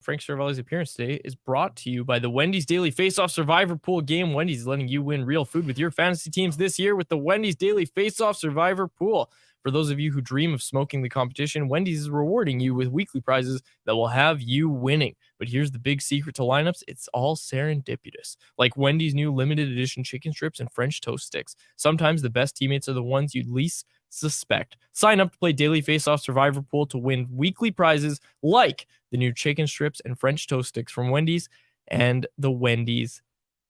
Frank Seravalli's appearance today is brought to you by the Wendy's Daily Face-Off Survivor Pool game. Wendy's is letting you win real food with your fantasy teams this year with the Wendy's Daily Face-Off Survivor Pool. For those of you who dream of smoking the competition, Wendy's is rewarding you with weekly prizes that will have you winning. But here's the big secret to lineups. It's all serendipitous. Like Wendy's new limited edition chicken strips and French toast sticks. Sometimes the best teammates are the ones you'd least suspect. Sign up to play Daily Face-Off Survivor Pool to win weekly prizes like the new chicken strips and French toast sticks from Wendy's and the Wendy's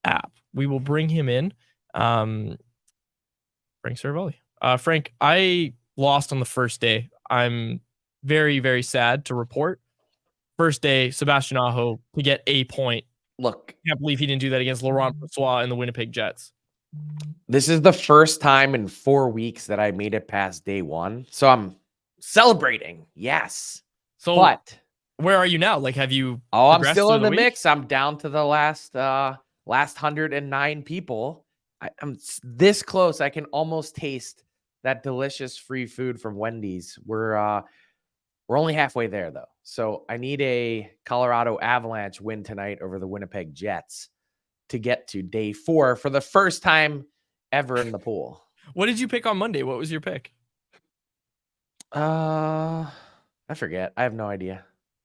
app. We will bring him in. Frank Seravalli. Frank, I lost on the first day. I'm very, very sad to report. First day, Sebastian Aho to get a point. Look, I can't believe he didn't do that against Laurent Brossoit and the Winnipeg Jets. This is the first time in 4 weeks that I made it past day one. So I'm celebrating. Yes. So but where are you now? Like, have you? Oh, I'm still in the mix. I'm down to the last 109 people. I'm this close. I can almost taste that delicious free food from Wendy's. We're only halfway there though. So I need a Colorado Avalanche win tonight over the Winnipeg Jets to get to day 4 for the first time ever in the pool. What did you pick on Monday? What was your pick? I forget. I have no idea.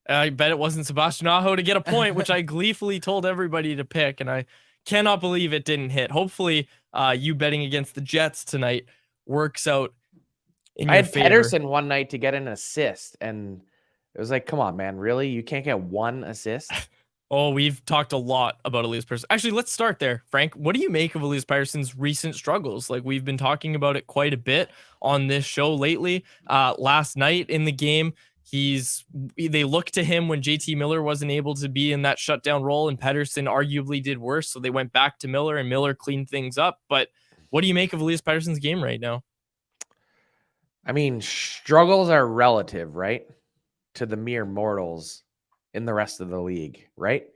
I bet it wasn't Sebastian Aho to get a point, which I gleefully told everybody to pick, and I cannot believe it didn't hit. Hopefully, you betting against the Jets tonight works out in your favor. I had Pettersson one night to get an assist, and it was like, come on, man, really? You can't get one assist? Oh, we've talked a lot about Elias Pettersson. Actually, let's start there, Frank. What do you make of Elias Pettersson's recent struggles? Like, we've been talking about it quite a bit on this show lately. Last night in the game, they looked to him when JT Miller wasn't able to be in that shutdown role, and Pettersson arguably did worse. So they went back to Miller, and Miller cleaned things up. But what do you make of Elias Pettersson's game right now? I mean, struggles are relative, right? To the mere mortals in the rest of the league, right?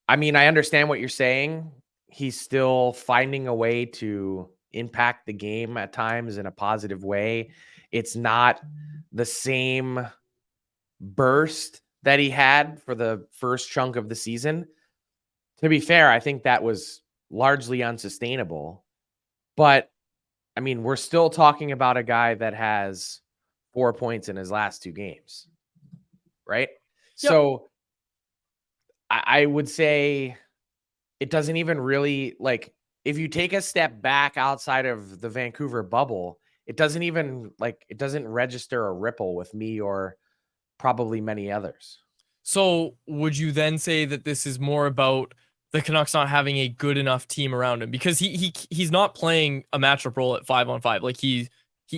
I mean, I understand what you're saying. He's still finding a way to impact the game at times in a positive way. It's not the same burst that he had for the first chunk of the season. To be fair, I think that was largely unsustainable. But, I mean, we're still talking about a guy that has 4 points in his last 2 games, right? Yep. So I would say it doesn't even really, like, if you take a step back outside of the Vancouver bubble, it doesn't register a ripple with me or probably many others. So would you then say that this is more about the Canucks not having a good enough team around him? Because he's not playing a matchup role at 5-on-5. Like, he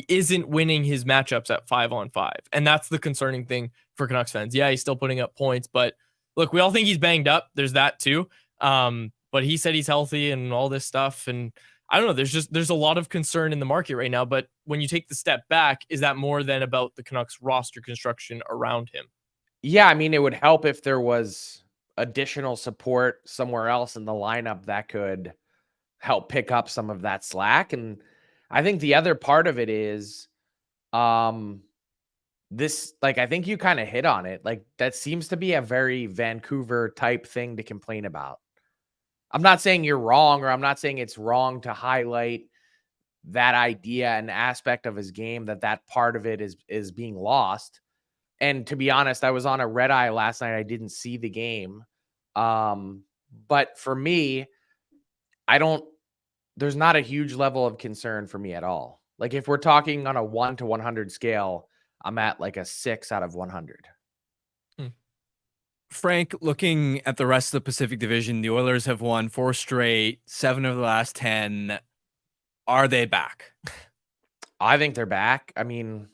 isn't winning his matchups at 5-on-5. And that's the concerning thing for Canucks fans. Yeah, he's still putting up points, but look, we all think he's banged up. There's that too. But he said he's healthy and all this stuff. And I don't know, there's a lot of concern in the market right now. But when you take the step back, is that more than about the Canucks roster construction around him? Yeah, I mean, it would help if there was additional support somewhere else in the lineup that could help pick up some of that slack. And I think the other part of it is this, like, I think you kind of hit on it. Like, that seems to be a very Vancouver type thing to complain about. I'm not saying you're wrong, or I'm not saying it's wrong to highlight that idea and aspect of his game, that part of it is being lost. And to be honest, I was on a red eye last night. I didn't see the game. But for me, there's not a huge level of concern for me at all. Like, if we're talking on a 1 to 100 scale, I'm at like a 6 out of 100. Frank, looking at the rest of the Pacific Division, the Oilers have won 4 straight, 7 of the last 10. Are they back? I think they're back. I mean,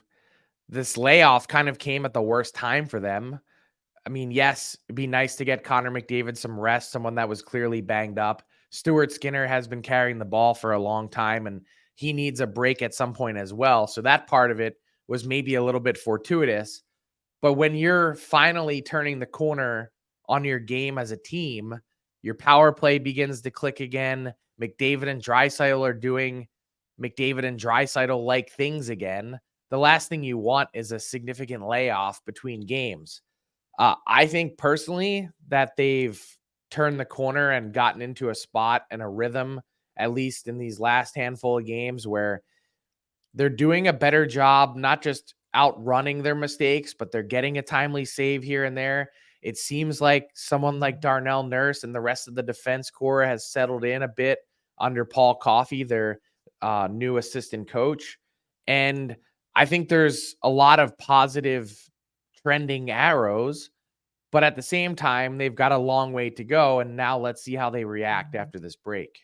this layoff kind of came at the worst time for them. I mean, yes, it'd be nice to get Connor McDavid some rest, someone that was clearly banged up. Stuart Skinner has been carrying the ball for a long time, and he needs a break at some point as well. So that part of it was maybe a little bit fortuitous. But when you're finally turning the corner on your game as a team, your power play begins to click again. McDavid and Draisaitl are doing McDavid and Draisaitl-like things again. The last thing you want is a significant layoff between games. I think personally that they've turned the corner and gotten into a spot and a rhythm, at least in these last handful of games, where they're doing a better job, not just outrunning their mistakes, but they're getting a timely save here and there. It seems like someone like Darnell Nurse and the rest of the defense corps has settled in a bit under Paul Coffey, their new assistant coach. And I think there's a lot of positive trending arrows, but at the same time, they've got a long way to go. And now let's see how they react after this break.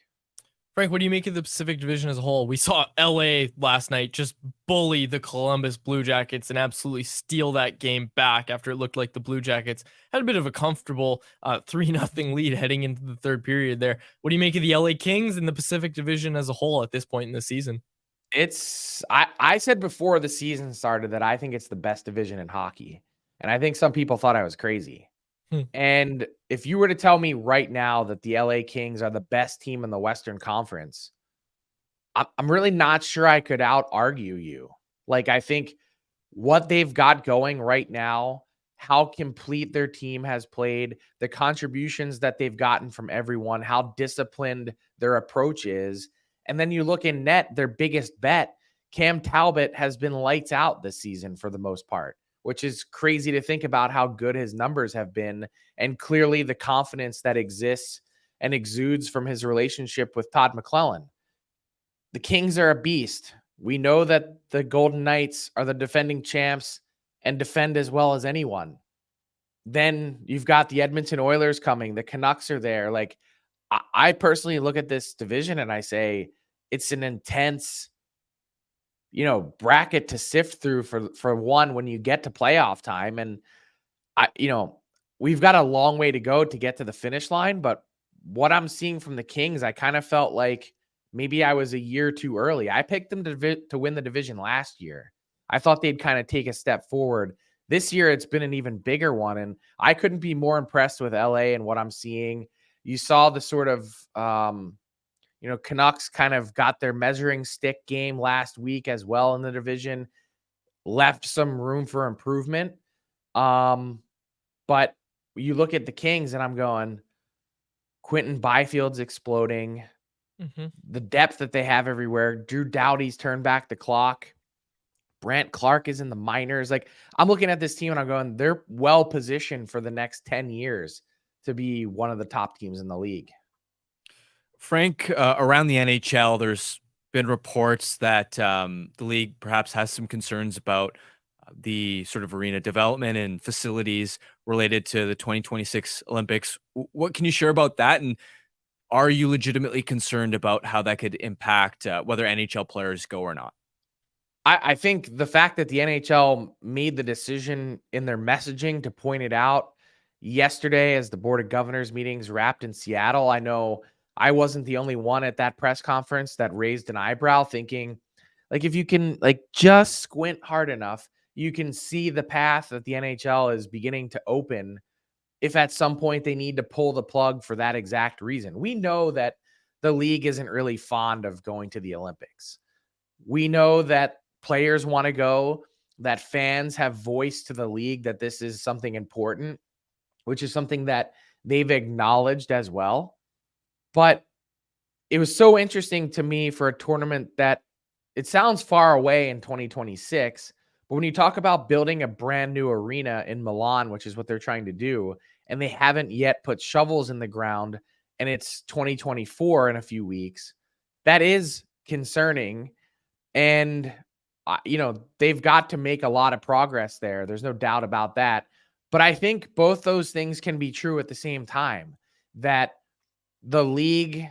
Frank, what do you make of the Pacific Division as a whole? We saw LA last night just bully the Columbus Blue Jackets and absolutely steal that game back after it looked like the Blue Jackets had a bit of a comfortable 3-0 lead heading into the third period there. What do you make of the LA Kings and the Pacific Division as a whole at this point in the season? I said before the season started that I think it's the best division in hockey. And I think some people thought I was crazy. And if you were to tell me right now that the LA Kings are the best team in the Western Conference, I'm really not sure I could out argue you. Like, I think what they've got going right now, how complete their team has played, the contributions that they've gotten from everyone, how disciplined their approach is. And then you look in net, their biggest bet, Cam Talbot has been lights out this season for the most part, which is crazy to think about how good his numbers have been. And clearly the confidence that exists and exudes from his relationship with Todd McClellan. The Kings are a beast. We know that the Golden Knights are the defending champs and defend as well as anyone. Then you've got the Edmonton Oilers coming. The Canucks are there. Like, I personally look at this division and I say it's an intense, bracket to sift through for one when you get to playoff time. And we've got a long way to go to get to the finish line. But what I'm seeing from the Kings, I kind of felt like maybe I was a year too early. I picked them to win the division last year. I thought they'd kind of take a step forward. This year, it's been an even bigger one. And I couldn't be more impressed with LA and what I'm seeing. You saw the sort of, Canucks kind of got their measuring stick game last week as well in the division, left some room for improvement. But you look at the Kings and I'm going, Quentin Byfield's exploding. The depth that they have everywhere. Drew Doughty's turned back the clock. Brant Clark is in the minors. Like, I'm looking at this team and I'm going, they're well positioned for the next 10 years to be one of the top teams in the league. Frank, around the NHL, there's been reports that the league perhaps has some concerns about the sort of arena development and facilities related to the 2026 Olympics. What can you share about that? And are you legitimately concerned about how that could impact whether NHL players go or not? I think the fact that the NHL made the decision in their messaging to point it out yesterday as the Board of Governors meetings wrapped in Seattle, I know I wasn't the only one at that press conference that raised an eyebrow thinking, like, if you can just squint hard enough, you can see the path that the NHL is beginning to open if at some point they need to pull the plug for that exact reason. We know that the league isn't really fond of going to the Olympics. We know that players want to go, that fans have voiced to the league that this is something important, which is something that they've acknowledged as well. But it was so interesting to me for a tournament that it sounds far away in 2026, but when you talk about building a brand new arena in Milan, which is what they're trying to do, and they haven't yet put shovels in the ground, and it's 2024 in a few weeks, that is concerning. And, they've got to make a lot of progress there. There's no doubt about that. But I think both those things can be true at the same time, that the league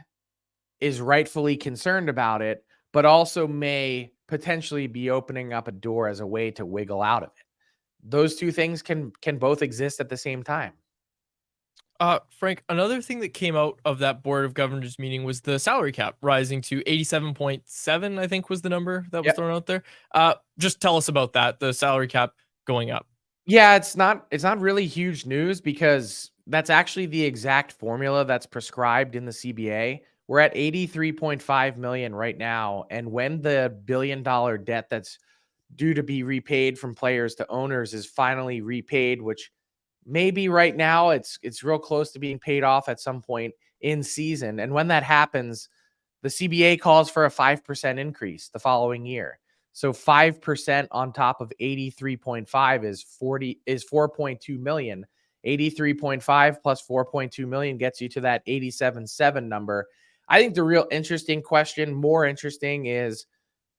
is rightfully concerned about it, but also may potentially be opening up a door as a way to wiggle out of it. Those two things can both exist at the same time. Frank, another thing that came out of that Board of Governors meeting was the salary cap rising to 87.7, I think was the number that was thrown out there. Just tell us about that, the salary cap going up. Yeah, it's not really huge news because that's actually the exact formula that's prescribed in the CBA. We're at 83.5 million right now. And when the $1 billion debt that's due to be repaid from players to owners is finally repaid, which maybe right now it's real close to being paid off at some point in season. And when that happens, the CBA calls for a 5% increase the following year. So 5% on top of 83.5 is 4.2 million. 83.5 plus 4.2 million gets you to that 87.7 number. I think the real interesting question, more interesting, is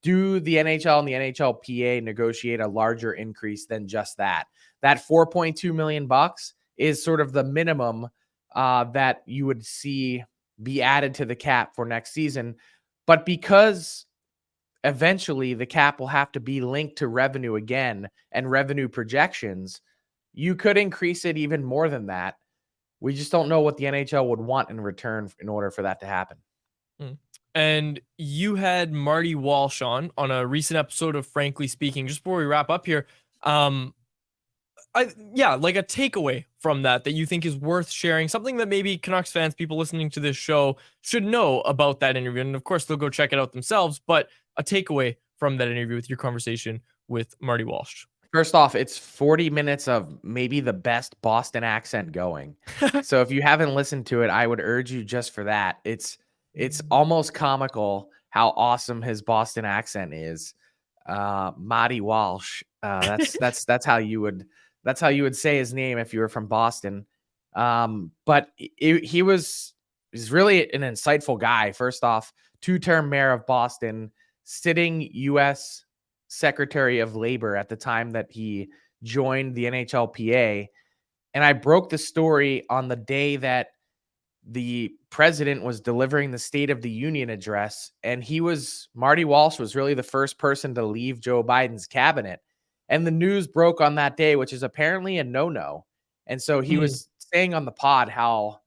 do the NHL and the NHLPA negotiate a larger increase than just that? That 4.2 million bucks is sort of the minimum that you would see be added to the cap for next season. But because eventually the cap will have to be linked to revenue again and revenue projections, you could increase it even more than that. We just don't know what the NHL would want in return in order for that to happen. And you had Marty Walsh on a recent episode of Frankly Speaking. Just before we wrap up here, like a takeaway from that you think is worth sharing, something that maybe Canucks fans, people listening to this show, should know about that interview. And of course, they'll go check it out themselves, but a takeaway from that interview with your conversation with Marty Walsh. First off, it's 40 minutes of maybe the best Boston accent going. So if you haven't listened to it, I would urge you just for that. It's almost comical how awesome his Boston accent is. Marty Walsh. That's how you would say his name if you were from Boston. But he's really an insightful guy. First off, 2-term mayor of Boston, sitting U.S. Secretary of Labor at the time that he joined the NHLPA. And I broke the story on the day that the president was delivering the State of the Union address. And Marty Walsh was really the first person to leave Joe Biden's cabinet. And the news broke on that day, which is apparently a no-no. And so he was saying on the pod how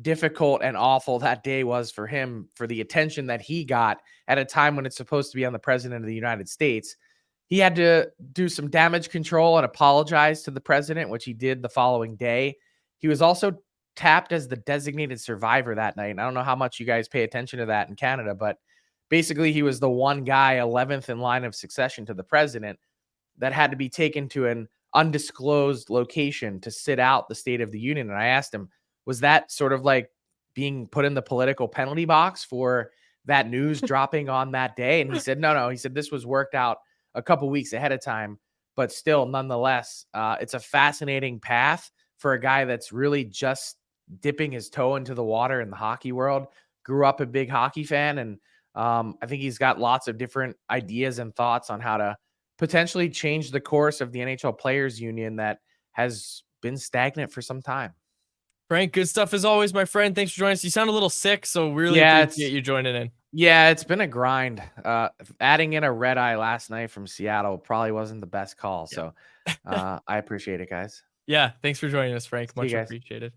difficult and awful that day was for him, for the attention that he got at a time when it's supposed to be on the president of the United States. He had to do some damage control and apologize to the president, which he did the following day. He was also tapped as the designated survivor that night. And I don't know how much you guys pay attention to that in Canada, but basically he was the one guy 11th in line of succession to the president that had to be taken to an undisclosed location to sit out the State of the Union. And I asked him, was that sort of like being put in the political penalty box for that news dropping on that day? And he said, no. He said this was worked out a couple weeks ahead of time, but still, nonetheless, it's a fascinating path for a guy that's really just dipping his toe into the water in the hockey world. Grew up a big hockey fan, and I think he's got lots of different ideas and thoughts on how to potentially change the course of the NHL Players Union that has been stagnant for some time. Frank, good stuff as always, my friend. Thanks for joining us. You sound a little sick, so really appreciate you joining in. Yeah, it's been a grind. Adding in a red eye last night from Seattle probably wasn't the best call. So I appreciate it, guys. Yeah, thanks for joining us, Frank. Much appreciated.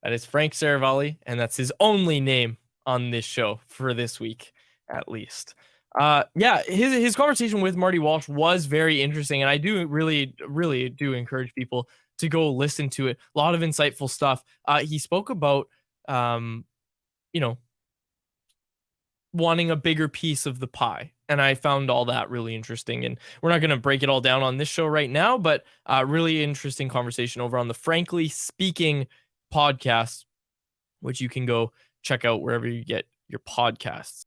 That is Frank Seravalli, and that's his only name on this show for this week, at least. His conversation with Marty Walsh was very interesting, and I do really do encourage people to go listen to it. A lot of insightful stuff. He spoke about, wanting a bigger piece of the pie. And I found all that really interesting. And we're not going to break it all down on this show right now, but really interesting conversation over on the Frankly Speaking podcast, which you can go check out wherever you get your podcasts.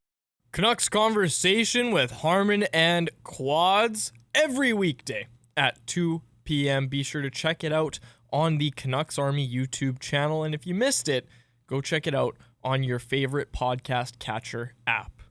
Canucks Conversation with Harmon and Quads every weekday at 2 p.m. Be sure to check it out on the Canucks Army YouTube channel. And if you missed it, go check it out on your favorite podcast catcher app.